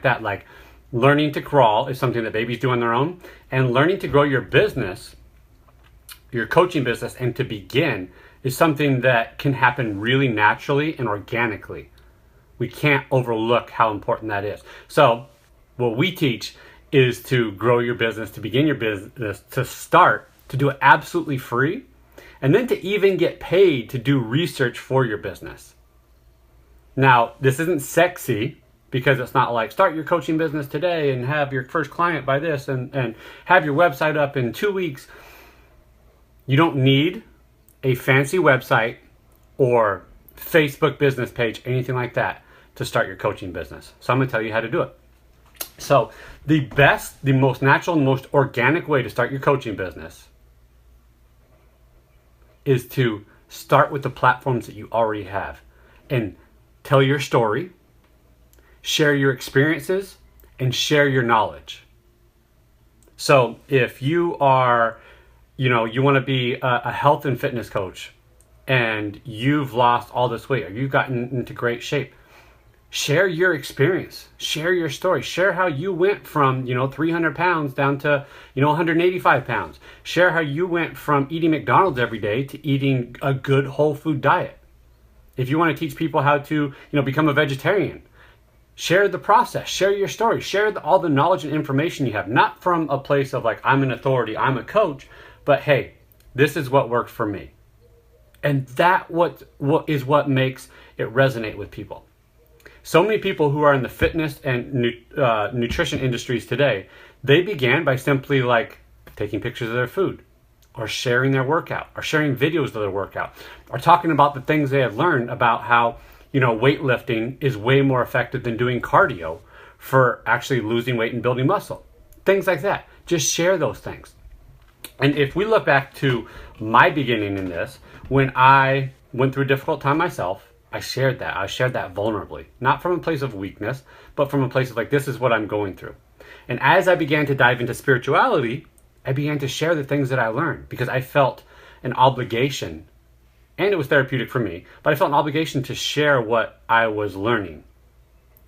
that. Like learning to crawl is something that babies do on their own, and learning to grow your business, your coaching business, and to begin is something that can happen really naturally and organically. We can't overlook how important that is. So what we teach is to grow your business, to begin your business, to start, to do it absolutely free, and then to even get paid to do research for your business. Now, this isn't sexy, because it's not like start your coaching business today and have your first client by this and have your website up in 2 weeks. You don't need a fancy website or Facebook business page, anything like that, to start your coaching business. So I'm going to tell you how to do it. So the best, the most natural, and most organic way to start your coaching business is to start with the platforms that you already have and tell your story, share your experiences, and share your knowledge. So if you are, you want to be a health and fitness coach and you've lost all this weight or you've gotten into great shape, share your experience, share your story, share how you went from, 300 pounds down to, 185 pounds. Share how you went from eating McDonald's every day to eating a good whole food diet. If you want to teach people how to, become a vegetarian, share the process, share your story, share all the knowledge and information you have, not from a place of like, I'm an authority, I'm a coach, but hey, this is what worked for me. And that what makes it resonate with people. So many people who are in the fitness and nutrition industries today, they began by simply like taking pictures of their food or sharing their workout or sharing videos of their workout or talking about the things they had learned about how, weightlifting is way more effective than doing cardio for actually losing weight and building muscle. Things like that. Just share those things. And if we look back to my beginning in this, when I went through a difficult time myself, I shared that. I shared that vulnerably, not from a place of weakness, but from a place of like, this is what I'm going through. And as I began to dive into spirituality, I began to share the things that I learned because I felt an obligation, and it was therapeutic for me, but I felt an obligation to share what I was learning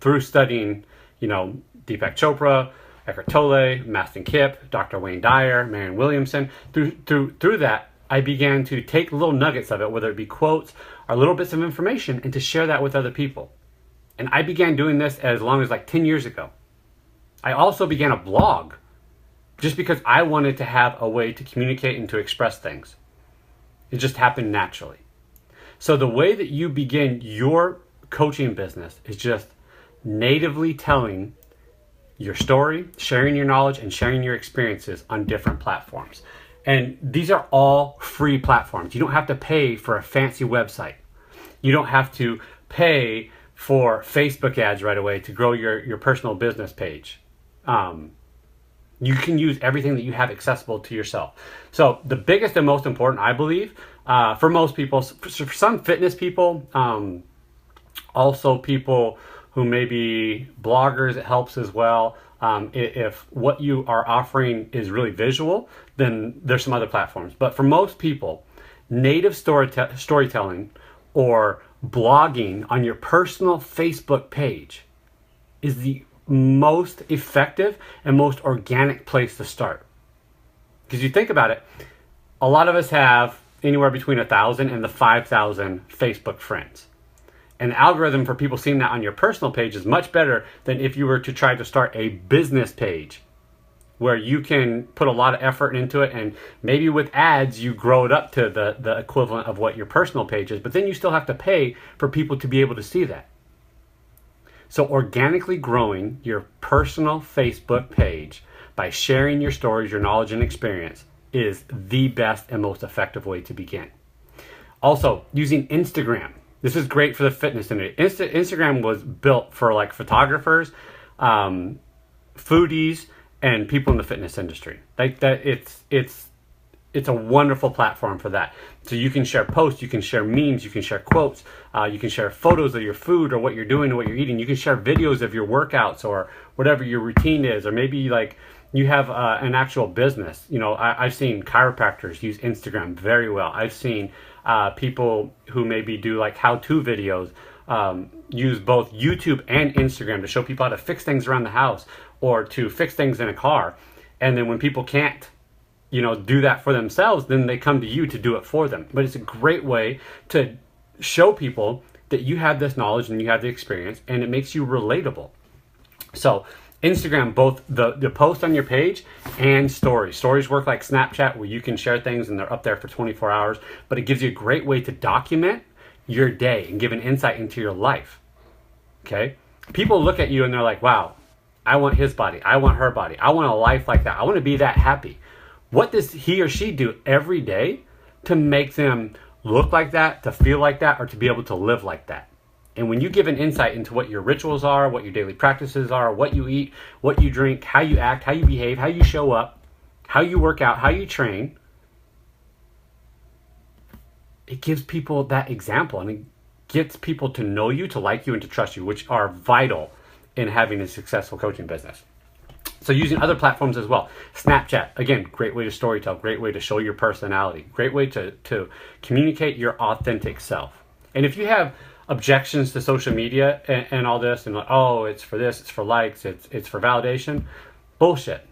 through studying, Deepak Chopra, Eckhart Tolle, Mastin Kipp, Dr. Wayne Dyer, Marianne Williamson. Through that, I began to take little nuggets of it, whether it be quotes or little bits of information, and to share that with other people. And I began doing this as long as like 10 years ago. I also began a blog just because I wanted to have a way to communicate and to express things. It just happened naturally. So the way that you begin your coaching business is just natively telling your story, sharing your knowledge, and sharing your experiences on different platforms. And these are all free platforms. You don't have to pay for a fancy website. You don't have to pay for Facebook ads right away to grow your personal business page. You can use everything that you have accessible to yourself. So the biggest and most important, I believe, for most people, for some fitness people, also people who may be bloggers, it helps as well. If what you are offering is really visual, then there's some other platforms. But for most people, native storytelling or blogging on your personal Facebook page is the most effective and most organic place to start. Because you think about it, a lot of us have anywhere between 1,000 and the 5,000 Facebook friends. And the algorithm for people seeing that on your personal page is much better than if you were to try to start a business page where you can put a lot of effort into it, and maybe with ads you grow it up to the equivalent of what your personal page is, but then you still have to pay for people to be able to see that. So organically growing your personal Facebook page by sharing your stories, your knowledge, and experience is the best and most effective way to begin. Also, using Instagram. This is great for the fitness industry. Instagram was built for like photographers, foodies, and people in the fitness industry. Like that, it's a wonderful platform for that. So you can share posts, you can share memes, you can share quotes, you can share photos of your food or what you're doing or what you're eating. You can share videos of your workouts or whatever your routine is, or maybe like you have an actual business. I've seen chiropractors use Instagram very well. I've seen people who maybe do like how-to videos use both YouTube and Instagram to show people how to fix things around the house or to fix things in a car. And then when people can't, do that for themselves, then they come to you to do it for them. But it's a great way to show people that you have this knowledge and you have the experience, and it makes you relatable. So Instagram, both the post on your page and stories. Stories work like Snapchat, where you can share things and they're up there for 24 hours, but it gives you a great way to document your day and give an insight into your life. Okay? People look at you and they're like, wow, I want his body. I want her body. I want a life like that. I want to be that happy. What does he or she do every day to make them look like that, to feel like that, or to be able to live like that? And when you give an insight into what your rituals are, what your daily practices are, what you eat, what you drink, how you act, how you behave, how you show up, how you work out, how you train, it gives people that example, and it gets people to know you, to like you, and to trust you, which are vital in having a successful coaching business. So using other platforms as well. Snapchat, again, great way to storytell, great way to show your personality, great way to communicate your authentic self. And if you have objections to social media and all this, and like, oh, it's for this, it's for likes, it's for validation, bullshit.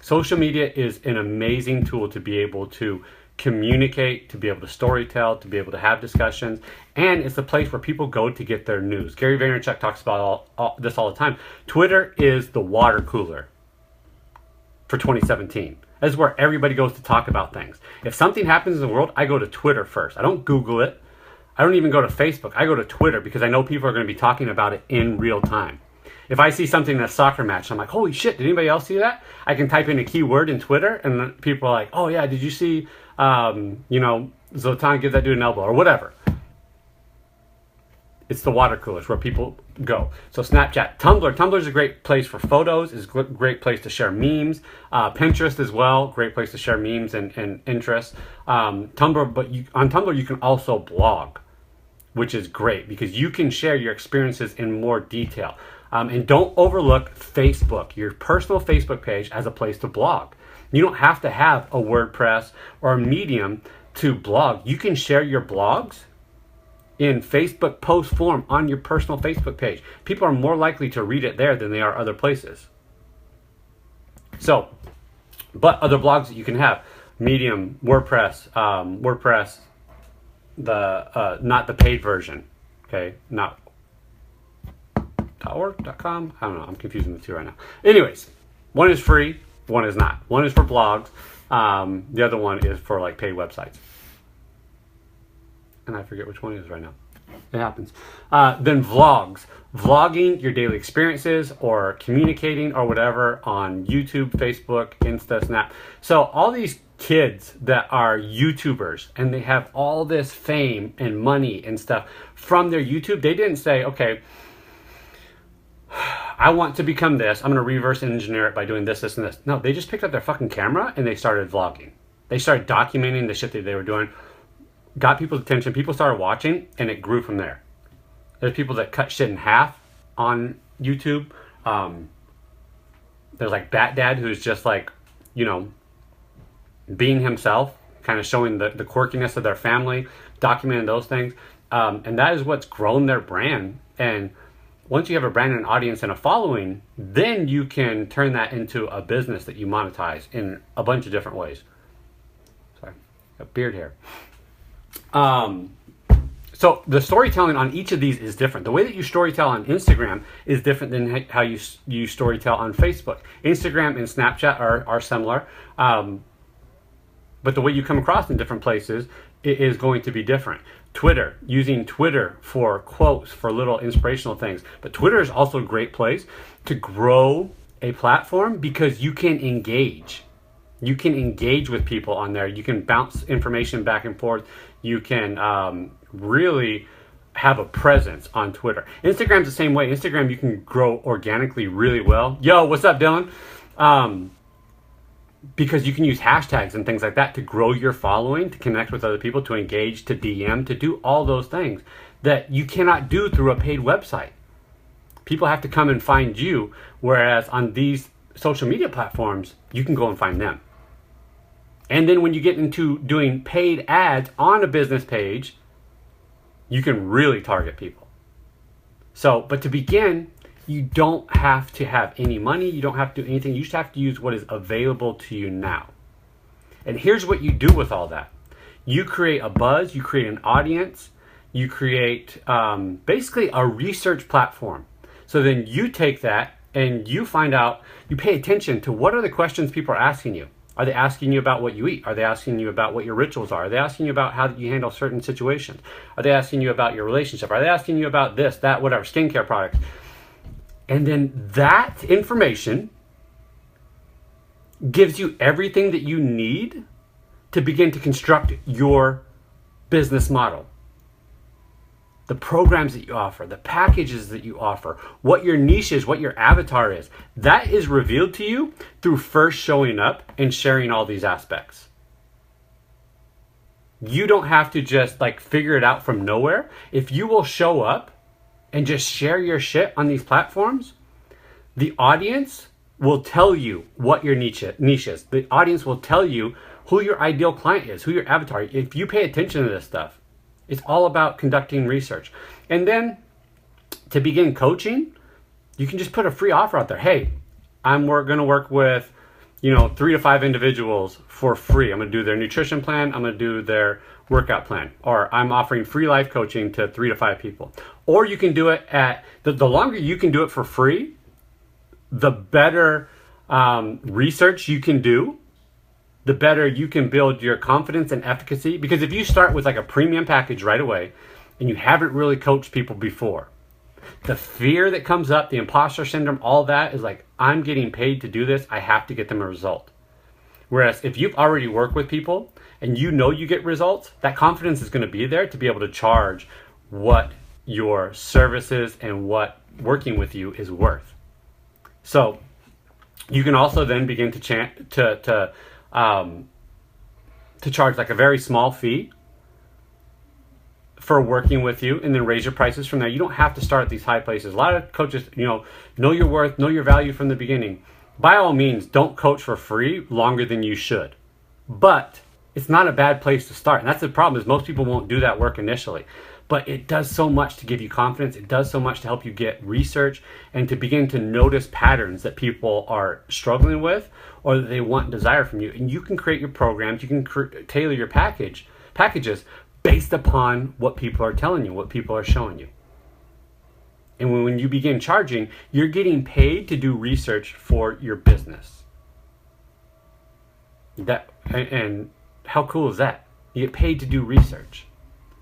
Social media is an amazing tool to be able to communicate, to be able to storytell, to be able to have discussions, and it's the place where people go to get their news. Gary Vaynerchuk talks about this all the time. Twitter is the water cooler for 2017. That's where everybody goes to talk about things. If something happens in the world, I go to Twitter first. I don't Google it. I don't even go to Facebook. I go to Twitter because I know people are going to be talking about it in real time. If I see something in a soccer match, I'm like, holy shit, did anybody else see that? I can type in a keyword in Twitter and people are like, oh yeah, did you see, Zlatan give that dude an elbow or whatever. It's the water coolers where people go. So Snapchat, Tumblr is a great place for photos. It's a great place to share memes. Pinterest as well, great place to share memes and interests. Tumblr, but on Tumblr you can also blog, which is great because you can share your experiences in more detail. And don't overlook Facebook, your personal Facebook page as a place to blog. You don't have to have a WordPress or a Medium to blog. You can share your blogs in Facebook post form on your personal Facebook page. People are more likely to read it there than they are other places. So, but other blogs that you can have, Medium, WordPress, not the paid version, okay, not .org.com, I don't know, I'm confusing the two right now. Anyways, one is free, one is not. One is for blogs, the other one is for like paid websites. And I forget which one it is right now. It happens. Then vlogs. Vlogging your daily experiences or communicating or whatever on YouTube, Facebook, Insta, Snap. So all these kids that are YouTubers and they have all this fame and money and stuff from their YouTube, they didn't say, okay, I want to become this. I'm going to reverse engineer it by doing this, this, and this. No, they just picked up their fucking camera and they started vlogging. They started documenting the shit that they were doing. Got people's attention, people started watching, and it grew from there. There's people that cut shit in half on YouTube. There's like Bat Dad, who's just like, being himself, kind of showing the quirkiness of their family, documenting those things. And that is what's grown their brand. And once you have a brand and an audience and a following, then you can turn that into a business that you monetize in a bunch of different ways. Sorry, got beard hair. So the storytelling on each of these is different. The way that you storytell on Instagram is different than how you storytell on Facebook. Instagram and Snapchat are similar, but the way you come across in different places is going to be different. Twitter, using Twitter for quotes, for little inspirational things. But Twitter is also a great place to grow a platform because you can engage. You can engage with people on there. You can bounce information back and forth. You can really have a presence on Twitter. Instagram's the same way. Instagram, you can grow organically really well. Yo, what's up, Dylan? Because you can use hashtags and things like that to grow your following, to connect with other people, to engage, to DM, to do all those things that you cannot do through a paid website. People have to come and find you, whereas on these social media platforms, you can go and find them. And then when you get into doing paid ads on a business page, you can really target people. So, but to begin, you don't have to have any money. You don't have to do anything. You just have to use what is available to you now. And here's what you do with all that. You create a buzz, you create an audience, you create basically a research platform. So then you take that and you find out, you pay attention to what are the questions people are asking you. Are they asking you about what you eat? Are they asking you about what your rituals are? Are they asking you about how you handle certain situations? Are they asking you about your relationship? Are they asking you about this, that, whatever, skincare products? And then that information gives you everything that you need to begin to construct your business model. The programs that you offer, the packages that you offer, what your niche is, what your avatar is, that is revealed to you through first showing up and sharing all these aspects. You don't have to just figure it out from nowhere. If you will show up and just share your shit on these platforms, the audience will tell you what your niche is. The audience will tell you who your ideal client is, who your avatar is. If you pay attention to this stuff, it's all about conducting research. And then to begin coaching, you can just put a free offer out there. Hey, we're going to work with 3 to 5 individuals for free. I'm going to do their nutrition plan. I'm going to do their workout plan. Or I'm offering free life coaching to 3 to 5 people. Or you can do it at, the longer you can do it for free, the better research you can do, the better you can build your confidence and efficacy. Because if you start with a premium package right away and you haven't really coached people before, the fear that comes up, the imposter syndrome, all that is I'm getting paid to do this. I have to get them a result. Whereas if you've already worked with people and you know you get results, that confidence is going to be there to be able to charge what your services and what working with you is worth. So you can also then begin to charge a very small fee for working with you and then raise your prices from there. You don't have to start at these high places. A lot of coaches, know your worth, know your value from the beginning. By all means, don't coach for free longer than you should. But it's not a bad place to start. And that's the problem, is most people won't do that work initially. But it does so much to give you confidence. It does so much to help you get research and to begin to notice patterns that people are struggling with or that they want and desire from you. And you can create your programs. You can tailor your packages based upon what people are telling you, what people are showing you. And when you begin charging, you're getting paid to do research for your business. And how cool is that? You get paid to do research.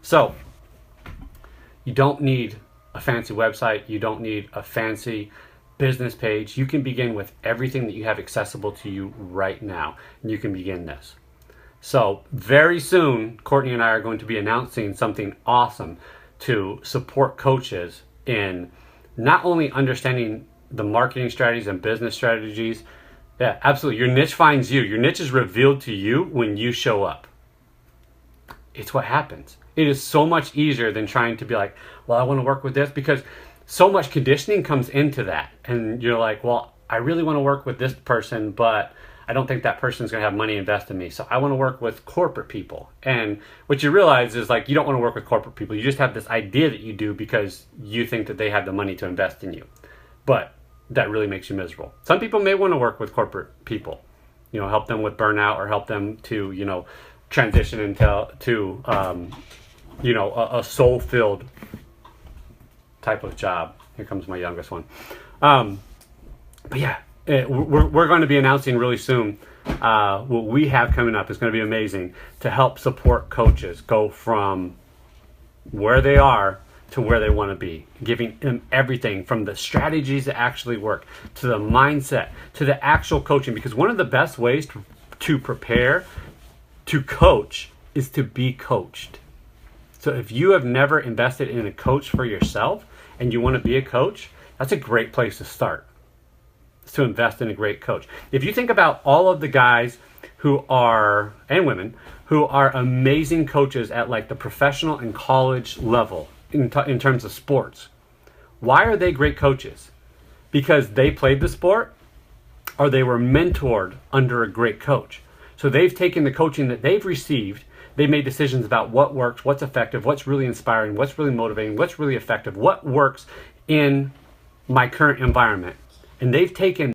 So you don't need a fancy website. You don't need a fancy business page. You can begin with everything that you have accessible to you right now. And you can begin this. So very soon, Courtney and I are going to be announcing something awesome to support coaches in not only understanding the marketing strategies and business strategies. Yeah, absolutely. Your niche finds you. Your niche is revealed to you when you show up. It's what happens. It is so much easier than trying to be I want to work with this, because so much conditioning comes into that. And you're I really want to work with this person, but I don't think that person's going to have money invested in me. So I want to work with corporate people. And what you realize is you don't want to work with corporate people. You just have this idea that you do because you think that they have the money to invest in you. But that really makes you miserable. Some people may want to work with corporate people, help them with burnout or help them to, transition into a soul-filled type of job. Here comes my youngest one. But yeah, we're going to be announcing really soon what we have coming up. Is going to be amazing to help support coaches go from where they are to where they want to be, giving them everything from the strategies that actually work to the mindset to the actual coaching. Because one of the best ways to prepare to coach is to be coached. So if you have never invested in a coach for yourself and you want to be a coach, that's a great place to start. To invest in a great coach. If you think about all of the guys who are, and women, who are amazing coaches at the professional and college level in terms of sports, why are they great coaches? Because they played the sport or they were mentored under a great coach. So they've taken the coaching that they've received, they made decisions about what works, what's effective, what's really inspiring, what's really motivating, what's really effective, what works in my current environment. And they've taken